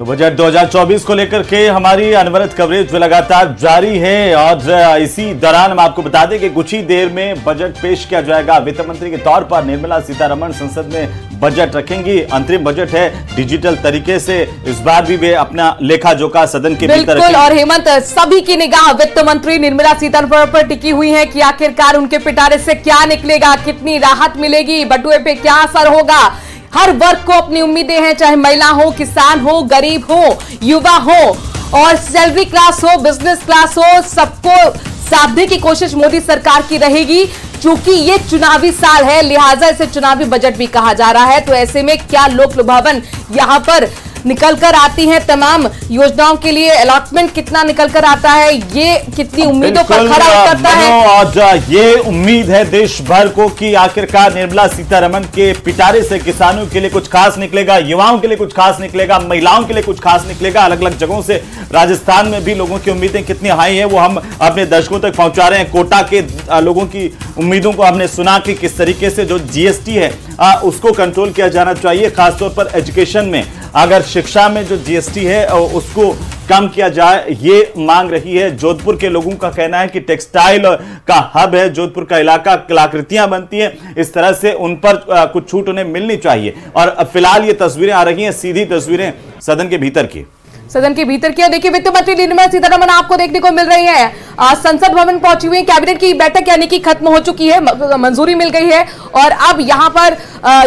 तो बजट 2024 को लेकर के हमारी अनवरत कवरेज लगातार जारी है और इसी दौरान हम आपको बता दें कि कुछ ही देर में बजट पेश किया जाएगा। वित्त मंत्री के तौर पर निर्मला सीतारमण संसद में बजट रखेंगी। अंतरिम बजट है, डिजिटल तरीके से इस बार भी वे अपना लेखा जोखा सदन के भीतर रखेंगे। और हेमंत, सभी की निगाह वित्त मंत्री निर्मला सीतारमण पर टिकी हुई है कि आखिरकार उनके पिटारे से क्या निकलेगा, कितनी राहत मिलेगी, बटुए पे क्या असर होगा। हर वर्ग को अपनी उम्मीदें हैं, चाहे महिला हो, किसान हो, गरीब हो, युवा हो और सैलरी क्लास हो, बिजनेस क्लास हो, सबको साधने की कोशिश मोदी सरकार की रहेगी। चूंकि ये चुनावी साल है, लिहाजा इसे चुनावी बजट भी कहा जा रहा है। तो ऐसे में क्या लोक लुभावन यहां पर निकल कर आती हैं, तमाम योजनाओं के लिए अलॉटमेंट कितना निकल कर आता है, ये कितनी उम्मीदों पर खरा उतरता है। और ये उम्मीद है देश भर को कि आखिरकार निर्मला सीतारमण के पिटारे से किसानों के लिए कुछ खास निकलेगा, युवाओं के लिए कुछ खास निकलेगा, महिलाओं के लिए कुछ खास निकलेगा। अलग अलग जगहों से राजस्थान में भी लोगों की उम्मीदें कितनी हाई है वो हम अपने दर्शकों तक पहुंचा रहे हैं। कोटा के लोगों की उम्मीदों को हमने सुना कि किस तरीके से जो जीएसटी है उसको कंट्रोल किया जाना चाहिए, खासतौर पर एजुकेशन में। अगर शिक्षा में जो जीएसटी है उसको कम किया जाए, ये मांग रही है। जोधपुर के लोगों का कहना है कि टेक्सटाइल का हब है जोधपुर का इलाका, कलाकृतियां बनती हैं, इस तरह से उन पर कुछ छूट उन्हें मिलनी चाहिए। और फिलहाल ये तस्वीरें आ रही हैं, सीधी तस्वीरें सदन के भीतर की। सदन के भीतर किया। देखिए, वित्त मंत्री निर्मला सीतारमण आपको देखने को मिल रही है, संसद भवन पहुंची हुई। कैबिनेट की बैठक यानी कि खत्म हो चुकी है, मंजूरी मिल गई है और अब यहां पर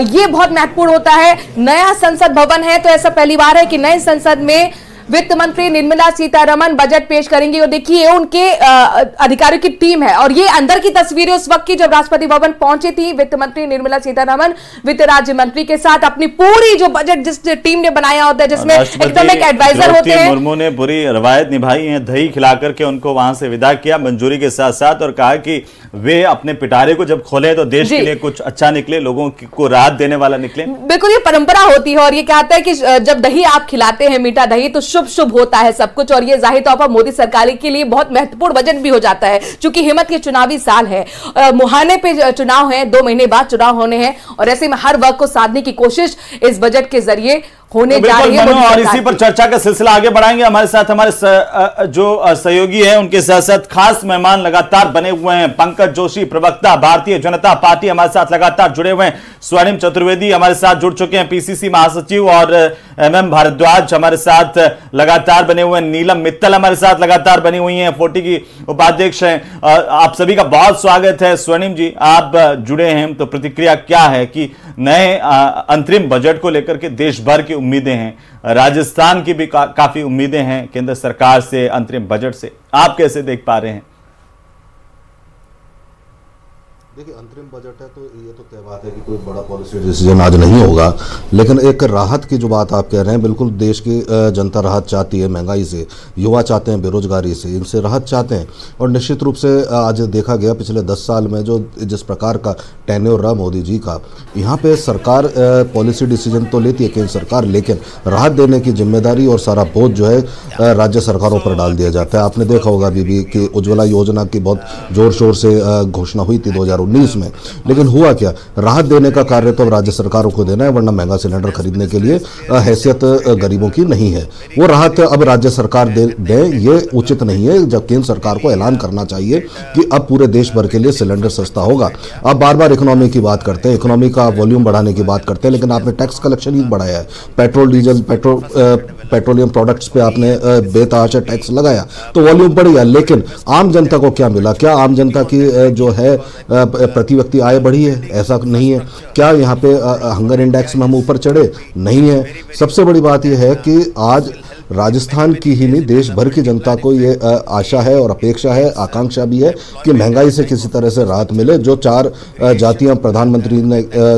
ये बहुत महत्वपूर्ण होता है, नया संसद भवन है। तो ऐसा पहली बार है कि नए संसद में वित्त मंत्री निर्मला सीतारमण बजट पेश करेंगी। और देखिए, ये अधिकारियों की टीम है और ये अंदर की तस्वीरें उस वक्त की जब राष्ट्रपति भवन पहुंची थी वित्त मंत्री निर्मला सीतारमण वित्त राज्य मंत्री के साथ। अपनी पूरी जो बजट जिस टीम ने बनाया होता है, जिसमें इकोनॉमिक एडवाइजर होते हैं, मुर्मू ने पूरी रवायत निभाई है, दही खिला करके उनको वहां से विदा किया मंजूरी के साथ साथ, और कहा कि वे अपने पिटारे को जब खोले तो देश के लिए कुछ अच्छा निकले, लोगों को राहत देने वाला निकले। बिल्कुल, ये परंपरा होती है और ये कहता है कि जब दही आप खिलाते हैं, मीठा दही, तो शुभ शुभ होता है सब कुछ। और ये जाहिर तौर पर मोदी सरकार के लिए बहुत महत्वपूर्ण बजट भी हो जाता है, क्योंकि हिम्मत के चुनावी साल है, मुहाने पे चुनाव है, 2 महीने बाद चुनाव होने हैं और ऐसे में हर वर्ग को साधने की कोशिश इस बजट के जरिए होने जा रही है। और इसी पर चर्चा का सिलसिला आगे बढ़ाएंगे। हमारे साथ हमारे जो सहयोगी हैं, उनके साथ साथ खास मेहमान लगातार बने हुए हैं। पंकज जोशी, प्रवक्ता भारतीय जनता पार्टी, हमारे साथ लगातार जुड़े हुए हैं। स्वर्णिम चतुर्वेदी हमारे साथ जुड़ चुके हैं, पीसीसी महासचिव, और MM भारद्वाज हमारे साथ लगातार बने हुए हैं। नीलम मित्तल हमारे साथ लगातार बनी हुई हैं, 40 की उपाध्यक्ष हैं। आप सभी का बहुत स्वागत है। स्वर्णिम जी, आप जुड़े हैं, तो प्रतिक्रिया क्या है कि नए अंतरिम बजट को लेकर के देश भर की उम्मीदें हैं, राजस्थान की भी काफी उम्मीदें हैं केंद्र सरकार से, अंतरिम बजट से, आप कैसे देख पा रहे हैं? देखिए, अंतरिम बजट है तो ये तो तय बात है कि कोई बड़ा पॉलिसी डिसीजन आज नहीं होगा, लेकिन एक राहत की जो बात आप कह रहे हैं, बिल्कुल देश की जनता राहत चाहती है महंगाई से, युवा चाहते हैं बेरोजगारी से, इनसे राहत चाहते हैं। और निश्चित रूप से आज देखा गया पिछले 10 साल में जो जिस प्रकार का टेन्योर रहा मोदी जी का, यहाँ पे सरकार पॉलिसी डिसीजन तो लेती है केंद्र सरकार, लेकिन राहत देने की जिम्मेदारी और सारा बोझ जो है राज्य सरकारों पर डाल दिया जाता है। आपने देखा होगा अभी भी कि उज्ज्वला योजना की बहुत जोर शोर से घोषणा हुई थी 2019 में, लेकिन हुआ क्या, राहत देने का कार्य तो अब राज्य सरकारों को देना है, वरना महंगा सिलेंडर खरीदने के लिए हैसियत गरीबों की नहीं है। वो राहत अब राज्य सरकार दे, ये उचित नहीं है। जब केंद्र सरकार को ऐलान करना चाहिए कि अब पूरे देश भर के लिए सिलेंडर सस्ता होगा। आप बार बार इकोनॉमी की बात करते हैं, इकोनॉमी का वॉल्यूम बढ़ाने की बात करते हैं, लेकिन आपने टैक्स कलेक्शन ही बढ़ाया है। पेट्रोल डीजल पेट्रोलियम प्रोडक्ट्स पे आपने बेतहाशा टैक्स लगाया तो वॉल्यूम बढ़ गया, लेकिन आम जनता को क्या मिला? क्या आम जनता की जो है प्रति व्यक्ति आय बढ़ी है? ऐसा नहीं है। क्या यहाँ पे हंगर इंडेक्स में हम ऊपर चढ़े? नहीं है। सबसे बड़ी बात यह है कि आज राजस्थान की ही नहीं देश भर की जनता को ये आशा है और अपेक्षा है, आकांक्षा भी है कि महंगाई से किसी तरह से राहत मिले। जो 4 जातियां प्रधानमंत्री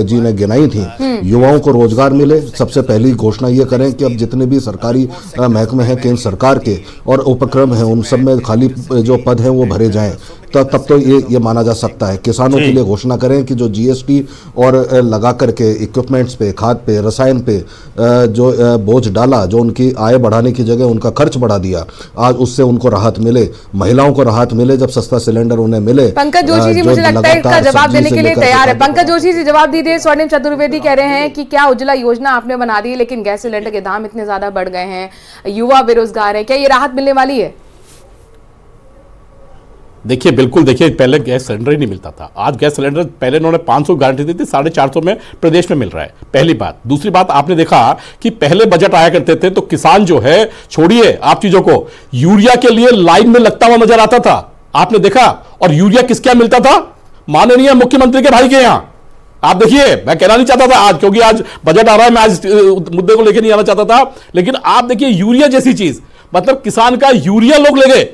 जी ने गिनाई थी, युवाओं को रोजगार मिले। सबसे पहली घोषणा ये करें कि अब जितने भी सरकारी महकमे हैं केंद्र सरकार के और उपक्रम हैं, उन सब में खाली जो पद हैं वो भरे जाएं। तब तो ये माना जा सकता है। किसानों के लिए घोषणा करें कि जो जीएसटी और लगा करके इक्विपमेंट्स पे, खाद पे, रसायन पे जो बोझ डाला, जो उनकी आय बढ़ाने की जगह उनका खर्च बढ़ा दिया, आज उससे उनको राहत मिले, महिलाओं को राहत मिले जब सस्ता सिलेंडर उन्हें मिले। पंकज जोशी जी मुझे लगता है इसका जवाब देने के लिए तैयार है। पंकज जोशी जी जवाब दीजिए। स्वर्णिम चतुर्वेदी कह रहे हैं कि क्या उज्ज्वला योजना आपने बना दी लेकिन गैस सिलेंडर के दाम इतने ज्यादा बढ़ गए हैं, युवा बेरोजगार है, क्या ये राहत मिलने वाली है? देखिए बिल्कुल, देखिए पहले गैस सिलेंडर ही नहीं मिलता था, आज गैस सिलेंडर पहले इन्होंने 500 गारंटी दी थी, 450 में प्रदेश में मिल रहा है, पहली बात। दूसरी बात, आपने देखा कि पहले बजट आया करते थे तो किसान जो है, छोड़िए आप चीजों को, यूरिया के लिए लाइन में लगता हुआ नजर आता था, आपने देखा। और यूरिया किसके यहां मिलता था? माननीय मुख्यमंत्री के भाई के यहां। आप देखिए, मैं कहना नहीं चाहता था आज, क्योंकि आज बजट आ रहा है, मैं आज मुद्दे को लेकर नहीं आना चाहता था, लेकिन आप देखिए यूरिया जैसी चीज, मतलब किसान का यूरिया लोग ले गए,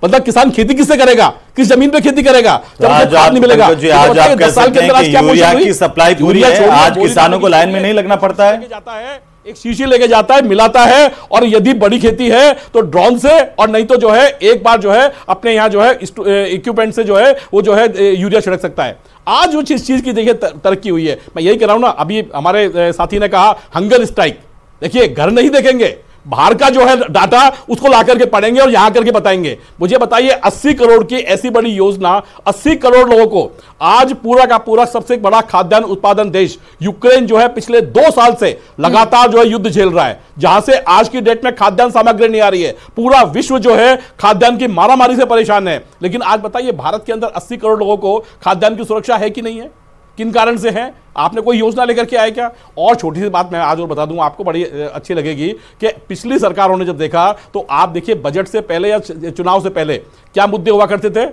मतलब किसान खेती किससे करेगा, किस जमीन पे खेती करेगा जब खाद नहीं मिलेगा। आज आप कह सकते हैं कि यूरिया की सप्लाई पूरी है, आज किसानों को लाइन में नहीं लगना पड़ता है, एक शीशी लेके जाता है, मिलाता है, और यदि बड़ी खेती है तो ड्रोन से, और नहीं तो जो है एक बार जो है अपने यहाँ जो है इक्विपमेंट से जो है वो जो है यूरिया छिड़क सकता है। आज जो चीज की देखिए तरक्की हुई है, मैं यही कह रहा हूं ना। अभी हमारे साथी ने कहा हंगर स्ट्राइक, देखिए घर नहीं देखेंगे, बाहर का जो है डाटा उसको ला करके पढ़ेंगे और यहां करके बताएंगे। मुझे बताइए 80 करोड़ की ऐसी बड़ी योजना, 80 करोड़ लोगों को, आज पूरा का पूरा सबसे बड़ा खाद्यान्न उत्पादन देश यूक्रेन जो है पिछले 2 साल से लगातार जो है युद्ध झेल रहा है, जहां से आज की डेट में खाद्यान्न सामग्री नहीं आ रही है। पूरा विश्व जो है खाद्यान्न की मारामारी से परेशान है, लेकिन आज बताइए भारत के अंदर 80 करोड़ लोगों को खाद्यान्न की सुरक्षा है कि नहीं है? किन कारण से है? आपने कोई योजना लेकर के आए क्या? और छोटी सी बात मैं आज और बता दूं, आपको बड़ी अच्छी लगेगी कि पिछली सरकारों ने जब देखा तो आप देखिए बजट से पहले या चुनाव से पहले क्या मुद्दे हुआ करते थे?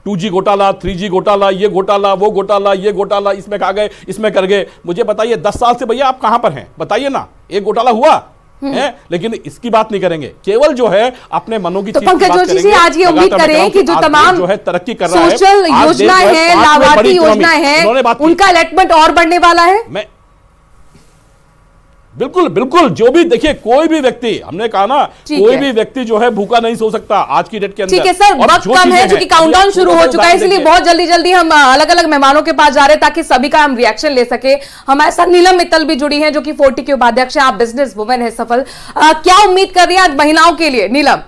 2G घोटाला, 3G घोटाला, ये घोटाला, वो घोटाला, ये घोटाला, इसमें खा गए, इसमें कर गए। मुझे बताइए 10 साल से भैया आप कहां पर हैं? बताइए ना, एक घोटाला हुआ है? लेकिन इसकी बात नहीं करेंगे, केवल जो है अपने मनों की तो पंकज जोशी जी आज ये उम्मीद करें कि जो तमाम जो है तरक्की कर रहा है, सोशल योजना है, लाभार्थी योजना है, उनका अलॉटमेंट और बढ़ने वाला है। मैं बिल्कुल बिल्कुल, जो भी देखिए, कोई भी व्यक्ति, हमने कहा ना, कोई भी व्यक्ति जो है भूखा नहीं सो सकता आज की डेट के अंदर। ठीक है सर, वक्त कम है क्योंकि काउंटडाउन शुरू हो चुका है, इसलिए बहुत जल्दी जल्दी हम अलग अलग मेहमानों के पास जा रहे हैं ताकि सभी का हम रिएक्शन ले सके। हमारे साथ नीलम मित्तल भी जुड़ी हैं जो कि 40 के उपाध्यक्ष हैं, आप बिजनेस वुमेन है सफल। क्या उम्मीद कर रही है आज महिलाओं के लिए नीलम?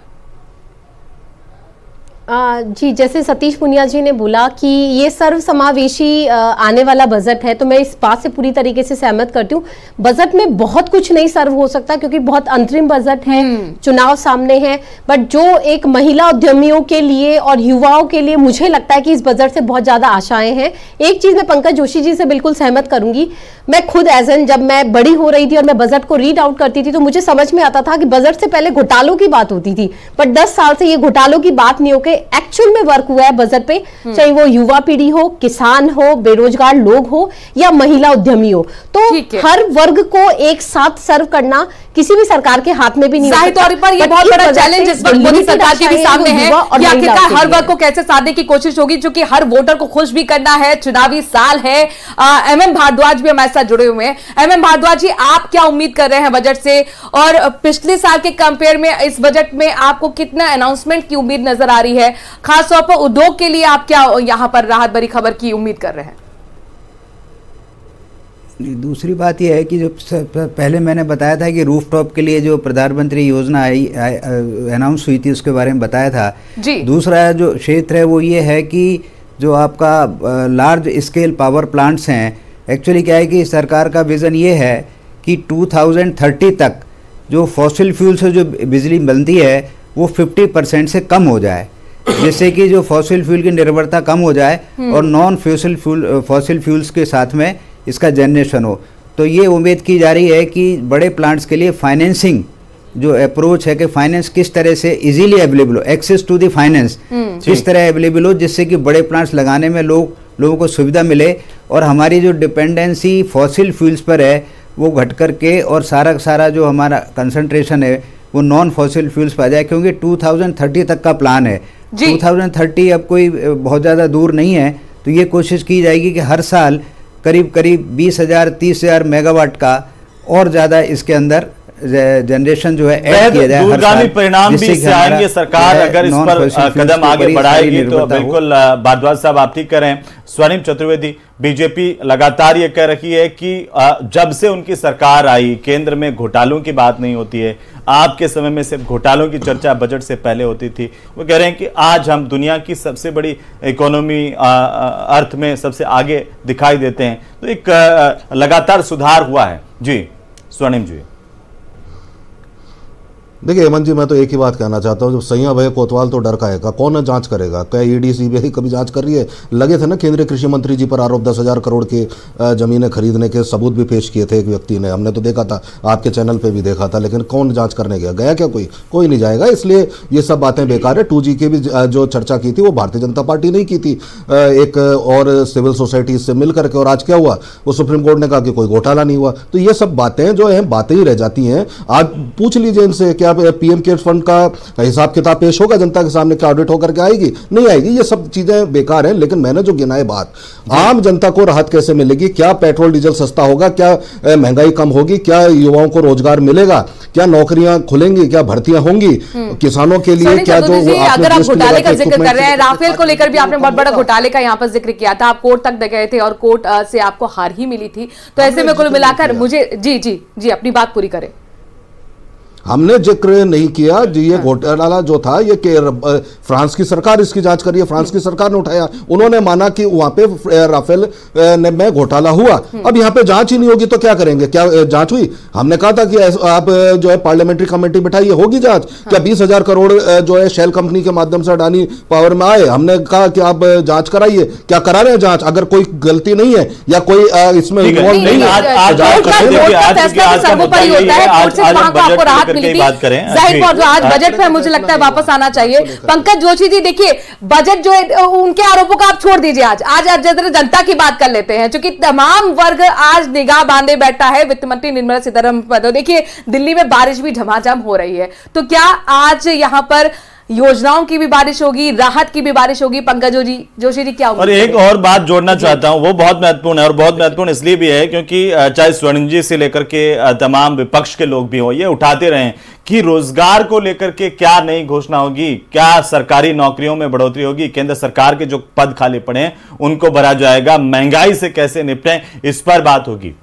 जी, जैसे सतीश पुनिया जी ने बोला कि ये सर्वसमावेशी आने वाला बजट है, तो मैं इस बात से पूरी तरीके से सहमत करती हूँ। बजट में बहुत कुछ नहीं सर्व हो सकता क्योंकि बहुत अंतरिम बजट है, चुनाव सामने है, बट जो एक महिला उद्यमियों के लिए और युवाओं के लिए मुझे लगता है कि इस बजट से बहुत ज्यादा आशाएं हैं। एक चीज मैं पंकज जोशी जी से बिल्कुल सहमत करूंगी, मैं खुद जब मैं बड़ी हो रही थी और मैं बजट को रीड आउट करती थी तो मुझे समझ में आता था कि बजट से पहले घोटालों की बात होती थी, पर 10 साल से ये घोटालों की बात नहीं होकर एक्चुअल में वर्क हुआ है बजट पे, चाहे वो युवा पीढ़ी हो, किसान हो, बेरोजगार लोग हो या महिला उद्यमी हो। तो हर वर्ग को एक साथ सर्व करना किसी भी सरकार के हाथ में भी नहीं। जाहिर तौर पर ये बहुत बड़ा चैलेंज इस वक्त मोदी सरकार के भी सामने है कि आखिरकार हर वर्ग को कैसे साधने की कोशिश होगी, क्योंकि हर वोटर को खुश भी करना है, चुनावी साल है। MM भारद्वाज भी हमारे साथ जुड़े हुए हैं। MM भारद्वाज जी, आप क्या उम्मीद कर रहे हैं बजट से, और पिछले साल के कंपेयर में इस बजट में आपको कितना अनाउंसमेंट की उम्मीद नजर आ रही है? खासतौर पर उद्योग के लिए आप क्या यहां पर राहत भरी खबर की उम्मीद कर रहे हैं? दूसरी बात यह है कि जो पहले मैंने बताया था कि रूफटॉप के लिए जो प्रधानमंत्री योजना अनाउंस हुई थी उसके बारे में बताया था जी। दूसरा जो क्षेत्र है वो ये है कि जो आपका लार्ज स्केल पावर प्लांट्स हैं, एक्चुअली क्या है कि सरकार का विज़न ये है कि 2030 तक जो फॉसिल फ्यूल से जो बिजली बनती है वो 50% से कम हो जाए, जिससे कि जो फॉसिल फ्यूल की निर्भरता कम हो जाए और नॉन फॉसिल फ्यूल्स के साथ में इसका जनरेशन हो। तो ये उम्मीद की जा रही है कि बड़े प्लांट्स के लिए फाइनेंसिंग जो अप्रोच है कि फाइनेंस किस तरह से इजीली अवेलेबल हो, एक्सेस टू द फाइनेंस किस तरह अवेलेबल हो, जिससे कि बड़े प्लांट्स लगाने में लोगों को सुविधा मिले और हमारी जो डिपेंडेंसी फॉसिल फ्यूल्स पर है वो घट करके और सारा जो हमारा कंसंट्रेशन है वो नॉन फॉसिल फ्यूल्स पर आ जाए, क्योंकि 2030 तक का प्लान है। 2030 अब कोई बहुत ज़्यादा दूर नहीं है, तो ये कोशिश की जाएगी कि हर साल करीब 20,000 30,000 मेगावाट का और ज़्यादा इसके अंदर जनरेशन जो है ऐड किया जाए, दूरगामी परिणाम भी इससे आएंगे। सरकार अगर इस पर कदम आगे बढ़ाएगी तो बिल्कुल। भारद्वाज साहब आप ठीक करें। स्वर्णिम चतुर्वेदी, बीजेपी लगातार ये कह रही है कि जब से उनकी सरकार आई केंद्र में घोटालों की बात नहीं होती है। आपके समय में सिर्फ घोटालों की चर्चा बजट से पहले होती थी। वो कह रहे हैं कि आज हम दुनिया की सबसे बड़ी इकोनॉमी अर्थ में सबसे आगे दिखाई देते हैं। तो एक लगातार सुधार हुआ है। जी स्वर्णिम जी। देखिए हेमंत जी, मैं तो एक ही बात कहना चाहता हूँ, जब सैया भैया कोतवाल तो डर का कौन जांच करेगा? क्या ईडी सीबीआई कभी जांच कर रही है? लगे थे ना केंद्रीय कृषि मंत्री जी पर आरोप, 10,000 करोड़ के जमीनें खरीदने के सबूत भी पेश किए थे एक व्यक्ति ने, हमने तो देखा था, आपके चैनल पे भी देखा था, लेकिन कौन जांच करने गया क्या? कोई नहीं जाएगा। इसलिए ये सब बातें बेकार है। 2G की भी जो चर्चा की थी वो भारतीय जनता पार्टी नहीं की थी, एक और सिविल सोसाइटी से मिल करके, और आज क्या हुआ? वो सुप्रीम कोर्ट ने कहा कि कोई घोटाला नहीं हुआ। तो ये सब बातें जो है बातें ही रह जाती हैं। आप पूछ लीजिए इनसे, क्या पीएम केयर्स फंड का हिसाब किताब पेश होगा जनता के सामने? क्या ऑडिट होकर के आएगी? नहीं आएगी। ये सब चीजें बेकार हैं। लेकिन मैंने जो गिनाए बात, आम जनता को राहत कैसे मिलेगी? क्या पेट्रोल डीजल सस्ता होगा? क्या महंगाई कम होगी? क्या युवाओं को रोजगार मिलेगा? क्या नौकरियां खुलेंगी? क्या भर्तियां होंगी? किसानों के लिए क्या जो अगर आप घोटाले का जिक्र कर रहे हैं, राफेल को लेकर भी आपने बहुत बड़ा घोटाले का यहाँ पर जिक्र किया था, आप कोर्ट तक गए थे और कोर्ट से आपको हार ही मिली थी। तो ऐसे में कुल मिलाकर मुझे जी अपनी बात पूरी करें। हमने जिक्र नहीं किया जी। ये घोटाला जो था ये फ्रांस की सरकार इसकी जांच करी है, फ्रांस की सरकार ने उठाया। उन्होंने माना कि वहां पे राफेल में घोटाला हुआ। अब यहाँ पे जांच ही नहीं होगी तो क्या करेंगे? क्या जांच हुई? हमने कहा था कि आप जो है पार्लियामेंट्री कमेटी बिठाइए, होगी जांच। क्या 20,000 करोड़ जो है शेल कंपनी के माध्यम से अडानी पावर में आए? हमने कहा कि आप जांच कराइए। क्या करा रहे हैं जांच? अगर कोई गलती नहीं है या कोई इसमें इन्वॉल्व नहीं है, बात करें। आज बजट पे मुझे लगता है वापस आना चाहिए। पंकज जोशी जी, देखिए बजट जो है उनके आरोपों को आप छोड़ दीजिए, आज जनता की बात कर लेते हैं, क्योंकि तमाम वर्ग आज निगाह बांधे बैठा है वित्त मंत्री निर्मला सीतारमण पर। देखिए दिल्ली में बारिश भी झमाझम हो रही है, तो क्या आज यहां पर योजनाओं की भी बारिश होगी, राहत की भी बारिश होगी? पंकज जोशी जी क्या होगा? और एक और बात जोड़ना चाहता हूं, वो बहुत महत्वपूर्ण है, और बहुत महत्वपूर्ण इसलिए भी है क्योंकि चाहे स्वर्णिम जी से लेकर के तमाम विपक्ष के लोग भी हो, ये उठाते रहे कि रोजगार को लेकर के क्या नई घोषणा होगी, क्या सरकारी नौकरियों में बढ़ोतरी होगी, केंद्र सरकार के जो पद खाली पड़े हैं उनको भरा जाएगा, महंगाई से कैसे निपटें, इस पर बात होगी।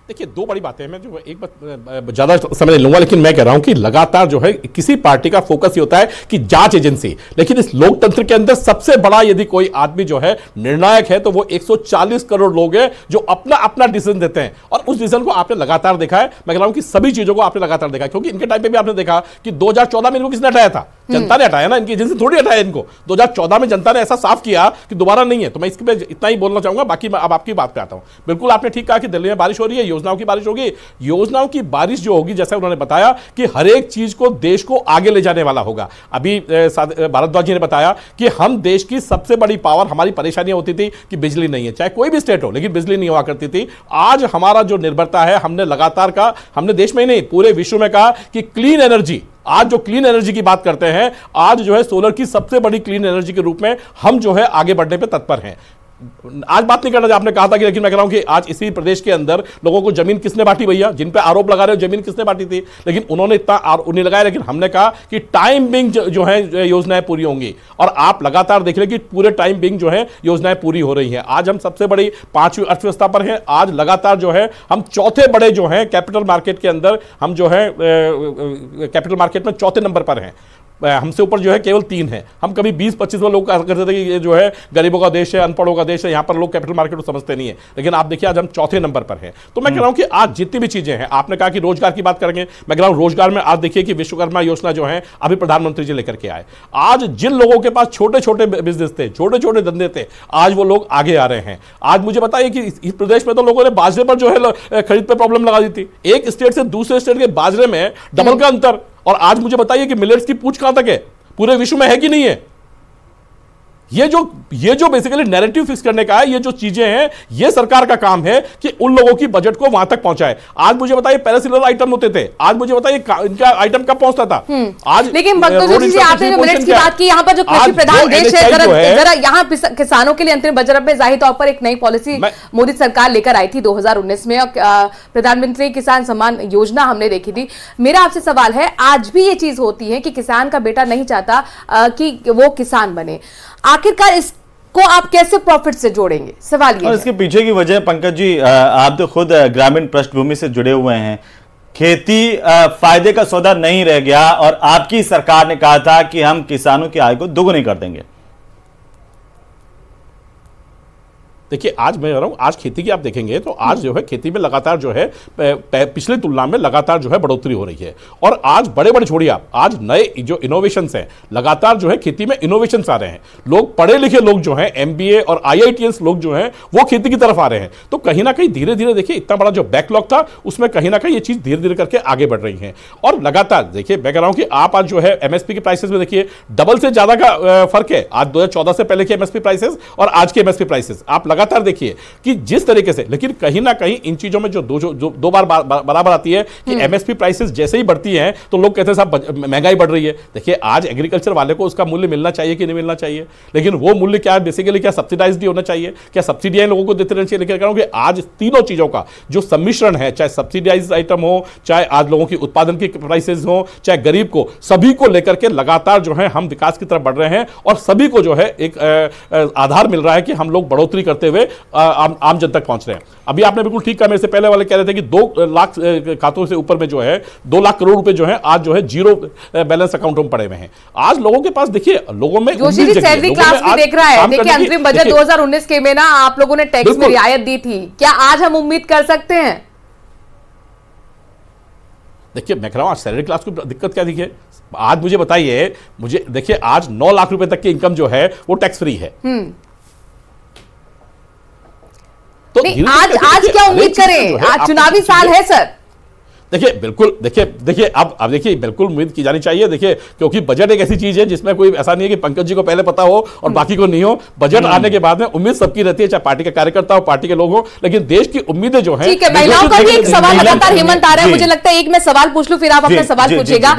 देखिए दो बड़ी बातें हैं, मैं जो एक बात ज्यादा समय नहीं लूंगा, लेकिन मैं कह रहा हूं कि लगातार जो है किसी पार्टी का फोकस ये होता है कि जांच एजेंसी, लेकिन इस लोकतंत्र के अंदर सबसे बड़ा यदि कोई आदमी जो है निर्णायक है तो वो 140 करोड़ लोग हैं जो अपना अपना डिसीजन देते हैं। और उस डिसीजन को आपने लगातार देखा है। मैं कह रहा हूं कि सभी चीजों को आपने लगातार देखा है, क्योंकि इनके टाइम पे भी आपने देखा कि 2014 में इनको किसने हटाया था? जनता ने हटाया ना, इनकी एजेंसी थोड़ी हटाया इनको। 2014 में जनता ने ऐसा साफ किया कि दोबारा नहीं है। तो मैं इसके पे इतना ही बोलना चाहूंगा, बाकी मैं अब आपकी बात पे आता हूं। बिल्कुल आपने ठीक कहा कि दिल्ली में बारिश हो रही है, योजनाओं की बारिश होगी। योजनाओं की बारिश जो होगी, जैसा उन्होंने बताया कि हर एक चीज को देश को आगे ले जाने वाला होगा। अभी भारद्वाज जी ने बताया कि हम देश की सबसे बड़ी पावर, हमारी परेशानियां होती थी कि बिजली नहीं है, चाहे कोई भी स्टेट हो, लेकिन बिजली नहीं हुआ करती थी। आज हमारा जो निर्भरता है, हमने लगातार कहा, हमने देश में ही नहीं पूरे विश्व में कहा कि क्लीन एनर्जी, आज जो क्लीन एनर्जी की बात करते हैं, आज जो है सोलर की सबसे बड़ी क्लीन एनर्जी के रूप में हम जो है आगे बढ़ने पे तत्पर हैं। आज बात नहीं करना, आपने कहा था कि, लेकिन मैं कह रहा हूं कि आज इसी प्रदेश के अंदर लोगों को जमीन किसने बांटी भैया? जिन पे आरोप लगा रहे हो जमीन किसने बांटी थी? लेकिन उन्होंने इतना आरोप नहीं लगाया, लेकिन हमने कहा कि टाइम बिंग जो है योजनाएं पूरी होंगी। और आप लगातार देख रहे हैं कि पूरे टाइम बिंग जो है योजनाएं पूरी हो रही हैं। आज हम सबसे बड़ी 5वीं अर्थव्यवस्था पर हैं। आज लगातार जो है हम चौथे बड़े जो है कैपिटल मार्केट के अंदर, हम जो है कैपिटल मार्केट में चौथे नंबर पर हैं। हमसे ऊपर जो है केवल 3 है। हम कभी 20-25 में लोग करते थे कि ये जो है गरीबों का देश है, अनपढ़ों का देश है, यहाँ पर लोग कैपिटल मार्केट को समझते नहीं है। लेकिन आप देखिए आज हम चौथे नंबर पर हैं। तो मैं कह रहा हूँ कि आज जितनी भी चीजें हैं, आपने कहा कि रोजगार की बात करेंगे, मैं कह रहा हूँ रोजगार में आज देखिए कि विश्वकर्मा योजना जो है अभी प्रधानमंत्री जी लेकर के आए। आज जिन लोगों के पास छोटे छोटे बिजनेस थे, छोटे छोटे धंधे थे, आज वो लोग आगे आ रहे हैं। आज मुझे बताइए कि इस प्रदेश में तो लोगों ने बाजरे पर जो है खरीद पर प्रॉब्लम लगा दी थी। एक स्टेट से दूसरे स्टेट के बाजरे में डबल का अंतर। और आज मुझे बताइए कि मिलेट्स की पूछ कहां तक है? पूरे विश्व में है कि नहीं है? ये जो बेसिकली नैरेटिव फिक्स करने का है, ये जो चीजें हैं, ये सरकार का काम है कि उन लोगों की बजट को वहां तक पहुंचाए। आज मुझे बताइए पहले सिलेंडर आइटम होते थे, आज मुझे बताइए इनका आइटम कब पहुंचता था। आज लेकिन आपने जो मिनट्स की बात की, यहाँ पर जो कृषि प्रधान देश है, जरा यहाँ किसानों के लिए अंतरिम बजट में जाहिर तौर पर एक नई पॉलिसी मोदी सरकार लेकर आई थी 2019 में, और प्रधानमंत्री किसान सम्मान योजना हमने देखी थी। मेरा आपसे सवाल है, आज भी ये चीज होती है कि किसान का बेटा नहीं चाहता कि वो किसान बने, आखिरकार इसको आप कैसे प्रॉफिट से जोड़ेंगे? सवाल ये। और इसके पीछे की वजह पंकज जी, आप तो खुद ग्रामीण पृष्ठभूमि से जुड़े हुए हैं, खेती फायदे का सौदा नहीं रह गया और आपकी सरकार ने कहा था कि हम किसानों की आय को दोगुनी कर देंगे। देखिए आज मैं कह रहा हूं, आज खेती की आप देखेंगे तो आज जो है खेती में लगातार जो है पिछले तुलना में लगातार जो है बढ़ोतरी हो रही है। और आज बड़े बड़े छोड़िए आप, आज नए जो इनोवेशंस हैं, लगातार जो है खेती में इनोवेशंस आ रहे हैं। लोग पढ़े लिखे लोग जो हैं, MBA और IITians लोग जो हैं वो खेती की तरफ आ रहे हैं। तो कहीं ना कहीं धीरे धीरे देखिए इतना बड़ा जो बैकलॉग था उसमें कहीं ना कहीं ये चीज धीरे धीरे करके आगे बढ़ रही है। और लगातार देखिए मैं कह रहा हूं कि आप आज जो है MSP के प्राइसेस में देखिए डबल से ज्यादा का फर्क है। आज 2014 से पहले के MSP प्राइसेस और आज के MSP प्राइसेस आप लगातार देखिए कि जिस तरीके से, लेकिन कहीं ना कहीं इन चीजों में जो दो बार बराबर आती है कि MSP प्राइसेस जैसे ही बढ़ती हैं तो लोग कहते हैं साहब महंगाई बढ़ रही है। देखिए आज एग्रीकल्चर वाले को उसका मूल्य मिलना चाहिए कि नहीं मिलना चाहिए, लेकिन वो मूल्य क्या बेसिकली क्या सब्सिडाइज्ड होना चाहिए, क्या सब्सिडियां लोगों को देते रहना चाहिए। लेकिन कह रहा हूं कि आज तीनों चीजों का जो सम्मिश्रण है, चाहे सब्सिडाइज्ड आइटम हो, चाहे आज लोगों की उत्पादन की प्राइसेस हो, चाहे गरीब को, सभी को लेकर के लगातार जो है हम विकास की तरफ बढ़ रहे हैं और सभी को जो है एक आधार मिल रहा है कि हम लोग बढ़ोतरी करते हुए आम जन तक पहुंच रहे हैं। अभी आपने बिल्कुल ठीक कहा, मेरे से पहले वाले कह रहे थे कि 2 लाख खातों से ऊपर में जो है 2 लाख करोड़ रुपए जो है आज जो है जीरो बैलेंस अकाउंटों में पड़े हुए हैं। आज लोगों के पास देखिए, लोगों में सैलरी क्लास भी देख रहा है। देखिए अंतरिम बजट 2019 के में ना आप लोगों ने टैक्स में रियायत दी थी, क्या आज हम उम्मीद कर सकते हैं? देखिए मैं कह रहा हूं आज सैलरी क्लास को दिक्कत क्या दिखी है? आज मुझे बताइए, मुझे देखिए आज 9 लाख रुपए तक की इनकम जो है वो टैक्स फ्री है। तो आज क्या उम्मीद करें? आज चुनावी साल है सर। देखिए बिल्कुल, देखिए अब देखिए बिल्कुल उम्मीद की जानी चाहिए। देखिए क्योंकि बजट एक ऐसी चीज है जिसमें कोई ऐसा नहीं है कि पंकज जी को पहले पता हो और बाकी को नहीं हो। बजट आने के बाद में उम्मीद सबकी रहती है, चाहे पार्टी के कार्यकर्ता हो, पार्टी के लोग हो, लेकिन देश की उम्मीदें जो है। ठीक है, महिलाओं का भी एक सवाल लगातार हेमंत आ रहा है, मुझे लगता है एक मैं सवाल पूछ लूं फिर आप अपना सवाल पूछिएगा।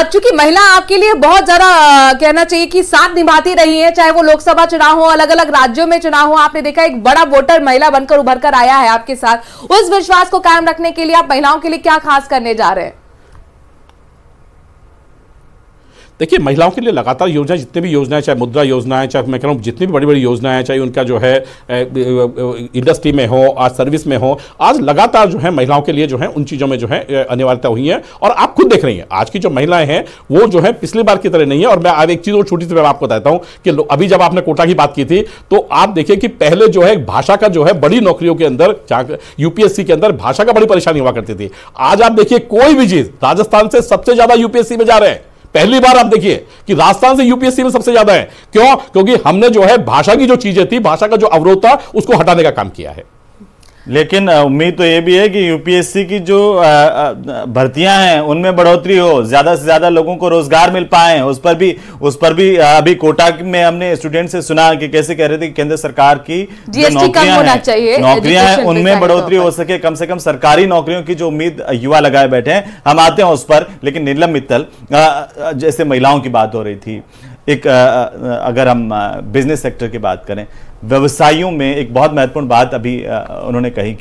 चूंकि महिला आपके लिए बहुत ज्यादा कहना चाहिए कि साथ निभाती रही है, चाहे वो लोकसभा चुनाव हो, अलग अलग राज्यों में चुनाव हो, आपने देखा एक बड़ा वोटर महिला बनकर उभर कर आया है आपके साथ। उस विश्वास को कायम रखने के लिए आप महिलाओं के लिए क्या खास करने जा रहे हैं? देखिए महिलाओं के लिए लगातार योजना, जितने भी योजनाएं, चाहे मुद्रा योजना है, चाहे मैं कह रहा हूँ जितनी भी बड़ी बड़ी योजनाएं हैं, चाहे उनका जो है इंडस्ट्री में हो, आज सर्विस में हो, आज लगातार जो है महिलाओं के लिए जो है उन चीज़ों में जो है अनिवार्यता हुई है। और आप खुद देख रही हैं आज की जो महिलाएं हैं वो जो है पिछली बार की तरह नहीं है। और मैं अब एक चीज़ और छोटी सी मैं आपको बताता हूँ कि अभी जब आपने कोटा की बात की थी तो आप देखिए कि पहले जो है भाषा का जो है बड़ी नौकरियों के अंदर, UPSC के अंदर भाषा का बड़ी परेशानी हुआ करती थी। आज आप देखिए कोई भी चीज, राजस्थान से सबसे ज्यादा UPSC में जा रहे हैं। पहली बार आप देखिए कि राजस्थान से UPSC में सबसे ज्यादा है। क्यों? क्योंकि हमने जो है भाषा की जो चीजें थी, भाषा का जो अवरोध था, उसको हटाने का काम किया है। लेकिन उम्मीद तो ये भी है कि UPSC की जो भर्तियां हैं उनमें बढ़ोतरी हो, ज्यादा से ज्यादा लोगों को रोजगार मिल पाए। उस पर भी अभी कोटा में हमने स्टूडेंट से सुना कि कैसे कह रहे थे कि केंद्र सरकार की जो नौकरियां हैं उनमें बढ़ोतरी हो सके, कम से कम सरकारी नौकरियों की जो उम्मीद युवा लगाए बैठे हैं। हम आते हैं उस पर, लेकिन नीलम मित्तल, जैसे महिलाओं की बात हो रही थी, एक अगर हम बिजनेस सेक्टर की बात करें, व्यवसायियों में एक बहुत महत्वपूर्ण बात अभी उन्होंने कही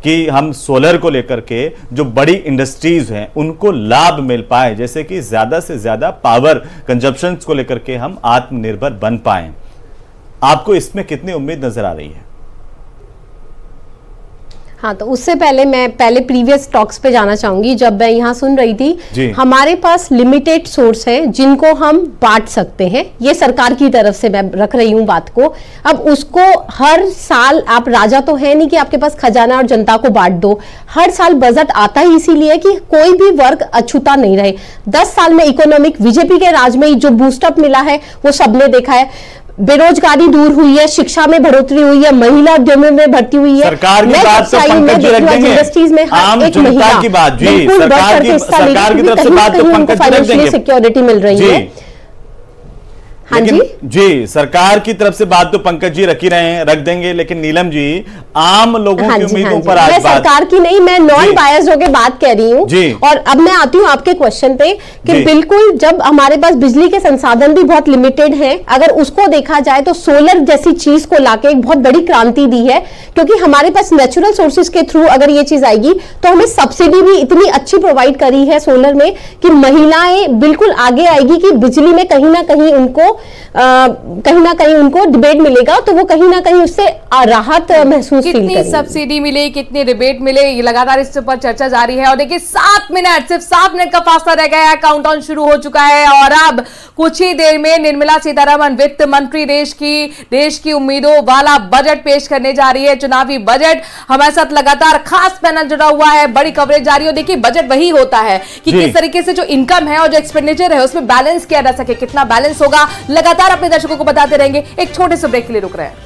कि हम सोलर को लेकर के जो बड़ी इंडस्ट्रीज हैं उनको लाभ मिल पाए, जैसे कि ज्यादा से ज्यादा पावर कंजप्शन को लेकर के हम आत्मनिर्भर बन पाए। आपको इसमें कितनी उम्मीद नजर आ रही है? हाँ, तो उससे पहले मैं प्रीवियस टॉक्स पे जाना चाहूंगी। जब मैं यहाँ सुन रही थी, हमारे पास लिमिटेड सोर्स है जिनको हम बांट सकते हैं, ये सरकार की तरफ से मैं रख रही हूँ बात को। अब उसको हर साल, आप राजा तो है नहीं कि आपके पास खजाना और जनता को बांट दो। हर साल बजट आता ही इसीलिए कि कोई भी वर्ग अछूता नहीं रहे। 10 साल में इकोनॉमिक बीजेपी के राज में जो बूस्टअप मिला है वो सबने देखा है। बेरोजगारी दूर हुई है, शिक्षा में बढ़ोतरी हुई है, महिला उद्यमों में भर्ती हुई है। सरकार की बात तो पंकज जी रख देंगे, आम जनता की बात जी, सरकार की तरफ से बात तो पंकज जी रख देंगे। सिक्योरिटी मिल रही है। हाँ लेकिन जी सरकार की तरफ से बात तो पंकज जी रख ही रहे हैं, रख देंगे, लेकिन नीलम जी आम लोगों की उम्मीदों पर आज मैं सरकार की नहीं, मैं नॉन बायस्ड होकर बात कह रही हूँ। और अब मैं आती हूँ आपके क्वेश्चन पे कि बिल्कुल जब हमारे पास बिजली के संसाधन भी बहुत लिमिटेड हैं, अगर उसको देखा जाए तो सोलर जैसी चीज को लाके एक बहुत बड़ी क्रांति दी है, क्योंकि हमारे पास नेचुरल सोर्सेज के थ्रू अगर ये चीज आएगी तो हमें सब्सिडी भी इतनी अच्छी प्रोवाइड करी है सोलर में कि महिलाएं बिल्कुल आगे आएगी कि बिजली में कहीं ना कहीं उनको डिबेट मिलेगा, तो वो कहीं ना कहीं उससे राहत महसूस कितनी सब्सिडी मिले, कितनी रिबेट मिले, ये लगातार इस पर चर्चा जारी है। और देखिए 7 मिनट, सिर्फ 7 मिनट का फासला रह गया है, काउंटडाउन शुरू हो चुका है और अब कुछ ही देर में निर्मला सीतारमण वित्त मंत्री देश की उम्मीदों वाला बजट पेश करने जा रही है, चुनावी बजट। हमारे साथ लगातार खास पैनल जुड़ा हुआ है, बड़ी कवरेज जारी है। देखिए बजट वही होता है कि किस तरीके से जो इनकम है और जो एक्सपेंडिचर है उसमें बैलेंस किया जा सके, कितना बैलेंस होगा लगातार अपने दर्शकों को बताते रहेंगे। एक छोटे से ब्रेक के लिए रुक रहे हैं।